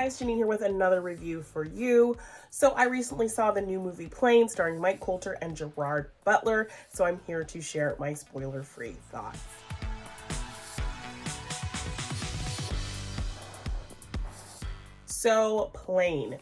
guys, Jeannine here with another review for you. So I recently saw the new movie Plane starring Mike Colter and Gerard Butler, so I'm here to share my spoiler-free thoughts. So Plane.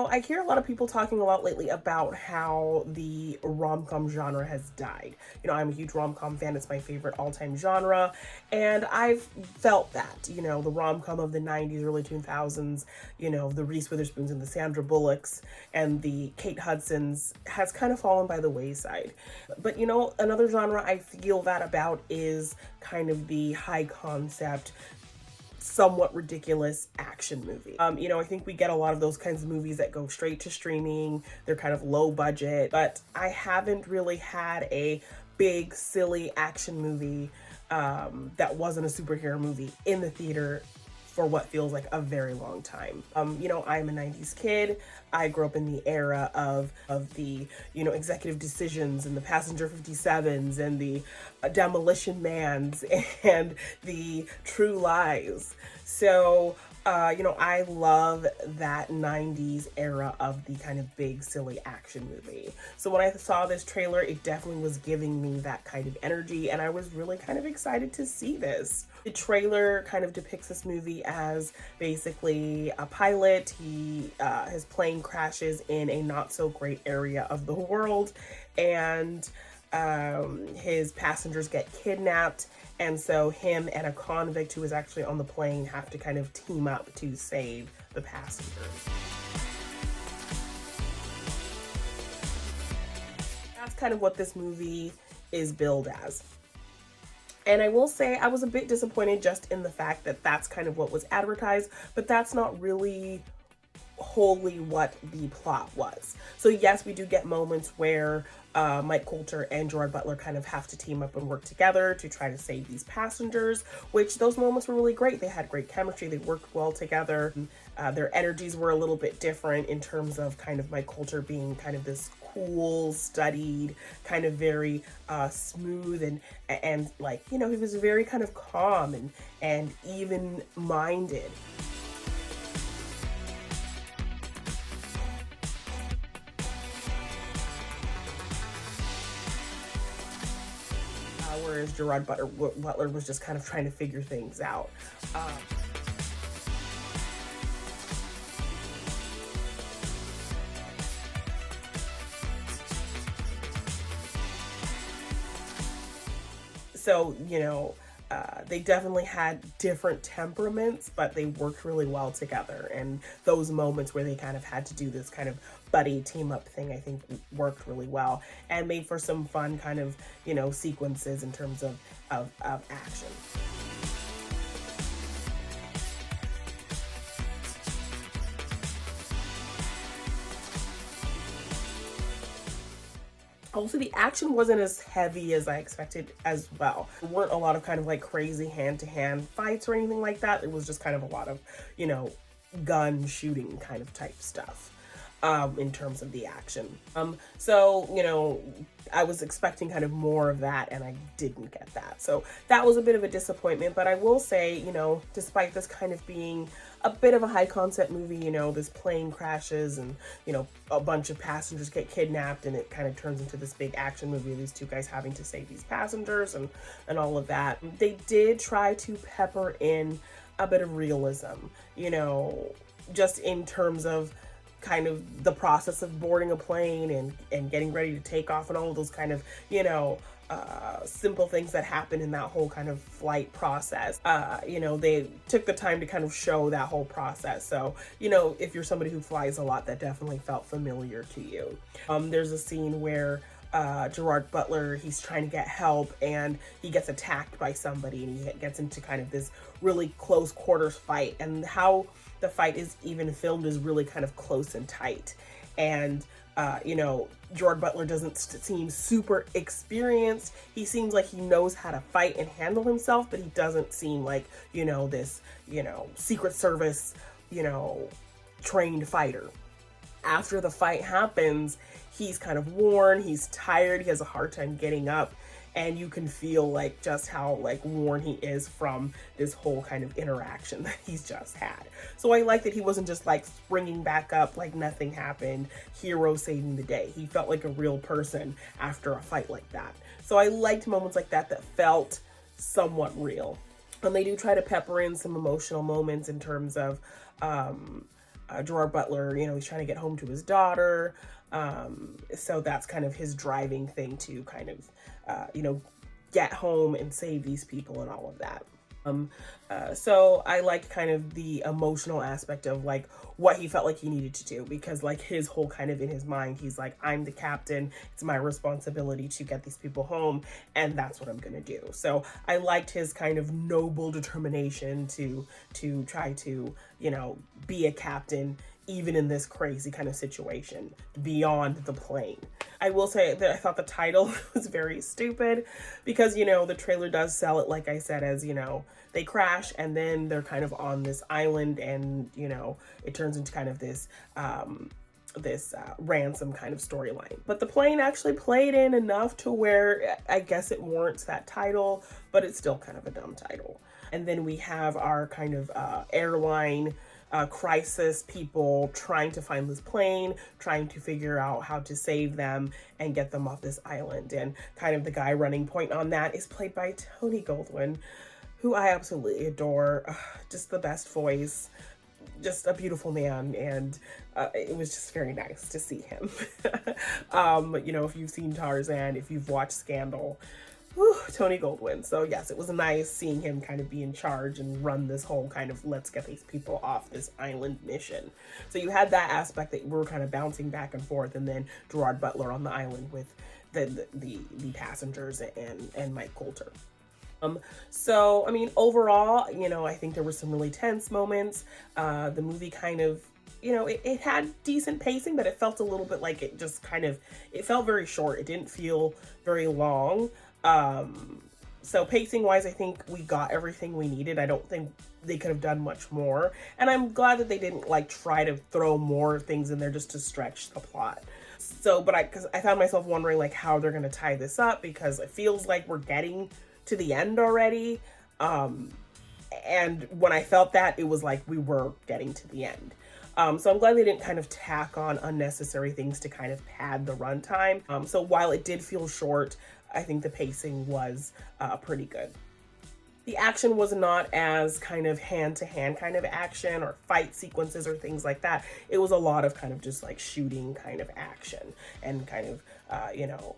I hear a lot of people talking a lot lately about how the rom-com genre has died. I'm a huge rom-com fan. It's my favorite all-time genre. And I've felt that, the rom-com of the 90s, early 2000s, the Reese Witherspoons and the Sandra Bullocks and the Kate Hudsons has kind of fallen by the wayside. But, another genre I feel that about is kind of the high concept, somewhat ridiculous action movie. I think we get a lot of those kinds of movies that go straight to streaming. They're kind of low budget, but I haven't really had a big, silly action movie that wasn't a superhero movie in the theater for what feels like a very long time. I'm a 90s kid. I grew up in the era of the, Executive Decisions and the Passenger 57s and the Demolition Mans and the True Lies. So, I love that 90s era of the kind of big, silly action movie. So when I saw this trailer, it definitely was giving me that kind of energy, and I was really kind of excited to see this. The trailer kind of depicts this movie as basically a pilot. His plane crashes in a not so great area of the world, and his passengers get kidnapped, and so him and a convict who is actually on the plane have to kind of team up to save the passengers. That's kind of what this movie is billed as. And I will say I was a bit disappointed just in the fact that that's kind of what was advertised, but that's not really wholly what the plot was. So yes, we do get moments where Mike Colter and Gerard Butler kind of have to team up and work together to try to save these passengers, which those moments were really great. They had great chemistry. They worked well together. Their energies were a little bit different in terms of kind of Mike Colter being kind of this cool, studied, kind of very smooth and like, he was very kind of calm and even-minded. Whereas Gerard Butler was just kind of trying to figure things out. So, they definitely had different temperaments, but they worked really well together. And those moments where they kind of had to do this kind of buddy team up thing, I think worked really well and made for some fun kind of, sequences in terms of action. Also, the action wasn't as heavy as I expected as well. There weren't a lot of kind of like crazy hand-to-hand fights or anything like that. It was just kind of a lot of, gun shooting kind of type stuff in terms of the action. So, I was expecting kind of more of that, and I didn't get that. So that was a bit of a disappointment, but I will say, despite this kind of being a bit of a high concept movie, this plane crashes and, a bunch of passengers get kidnapped, and it kind of turns into this big action movie of these two guys having to save these passengers and all of that. They did try to pepper in a bit of realism, just in terms of kind of the process of boarding a plane and getting ready to take off and all of those kind of, simple things that happen in that whole kind of flight process. They took the time to kind of show that whole process. So, if you're somebody who flies a lot, that definitely felt familiar to you. There's a scene where Gerard Butler, he's trying to get help and he gets attacked by somebody and he gets into kind of this really close quarters fight, and how the fight is even filmed is really kind of close and tight. And Gerard Butler doesn't seem super experienced. He seems like he knows how to fight and handle himself, but he doesn't seem like, this, Secret Service, trained fighter. After the fight happens, he's kind of worn, he's tired, he has a hard time getting up, and you can feel like just how like worn he is from this whole kind of interaction that he's just had. So I like that he wasn't just like springing back up like nothing happened, hero saving the day. He felt like a real person after a fight like that. So I liked moments like that that felt somewhat real. And they do try to pepper in some emotional moments in terms of Gerard Butler, you know, he's trying to get home to his daughter. So that's kind of his driving thing to kind of, you know, get home and save these people and all of that. So I like kind of the emotional aspect of like what he felt like he needed to do, because like his whole kind of in his mind, he's like, I'm the captain. It's my responsibility to get these people home, and that's what I'm going to do. So I liked his kind of noble determination to try to, you know, be a captain even in this crazy kind of situation beyond the plane. I will say that I thought the title was very stupid because, you know, the trailer does sell it, like I said, as, you know, they crash and then they're kind of on this island and, you know, it turns into kind of this ransom kind of storyline. But the plane actually played in enough to where I guess it warrants that title, but it's still kind of a dumb title. And then we have our kind of airline crisis people trying to find this plane, trying to figure out how to save them and get them off this island. And kind of the guy running point on that is played by Tony Goldwyn, who I absolutely adore. Just the best voice, just a beautiful man, and it was just very nice to see him. You know, if you've seen Tarzan, if you've watched Scandal, Tony Goldwyn. So yes, it was nice seeing him kind of be in charge and run this whole kind of let's get these people off this island mission. So you had that aspect that we were kind of bouncing back and forth, and then Gerard Butler on the island with the passengers and Mike Colter. So I mean, overall, you know, I think there were some really tense moments. The movie kind of, you know, it had decent pacing, but it felt a little bit like it just kind of, it felt very short. It didn't feel very long. So pacing wise, I think we got everything we needed. I don't think they could have done much more. And I'm glad that they didn't like try to throw more things in there just to stretch the plot. So, because I found myself wondering like how they're going to tie this up, because it feels like we're getting to the end already. And when I felt that, it was like we were getting to the end. So I'm glad they didn't kind of tack on unnecessary things to kind of pad the runtime. So while it did feel short, I think the pacing was pretty good. The action was not as kind of hand-to-hand kind of action or fight sequences or things like that. It was a lot of kind of just like shooting kind of action and kind of, you know,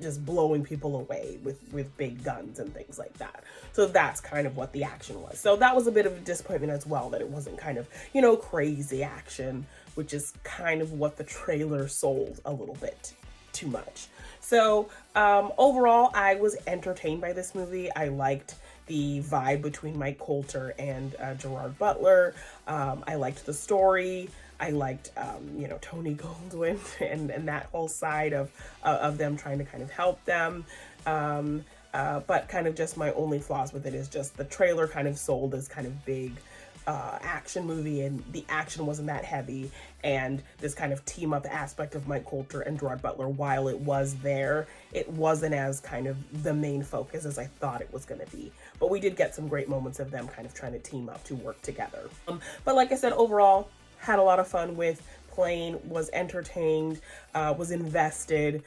just blowing people away with big guns and things like that. So that's kind of what the action was. So that was a bit of a disappointment as well, that it wasn't kind of, you know, crazy action, which is kind of what the trailer sold a little bit too much. So overall, I was entertained by this movie. I liked the vibe between Mike Colter and Gerard Butler. I liked the story. I liked, you know, Tony Goldwyn and that whole side of them trying to kind of help them. But kind of just my only flaws with it is just the trailer kind of sold as kind of big action movie, and the action wasn't that heavy, and this kind of team up aspect of Mike Colter and Gerard Butler, while it was there, it wasn't as kind of the main focus as I thought it was going to be. But we did get some great moments of them kind of trying to team up to work together. But like I said, overall, had a lot of fun with Plane, was entertained, was invested,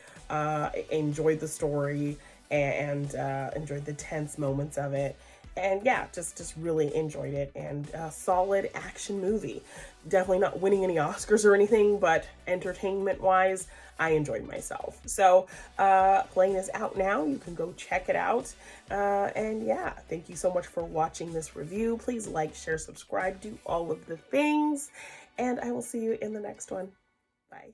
enjoyed the story, and enjoyed the tense moments of it. And yeah, just really enjoyed it, and a solid action movie. Definitely not winning any Oscars or anything, but entertainment-wise, I enjoyed myself. So Plane is out now. You can go check it out. And yeah, thank you so much for watching this review. Please like, share, subscribe, do all of the things, and I will see you in the next one. Bye.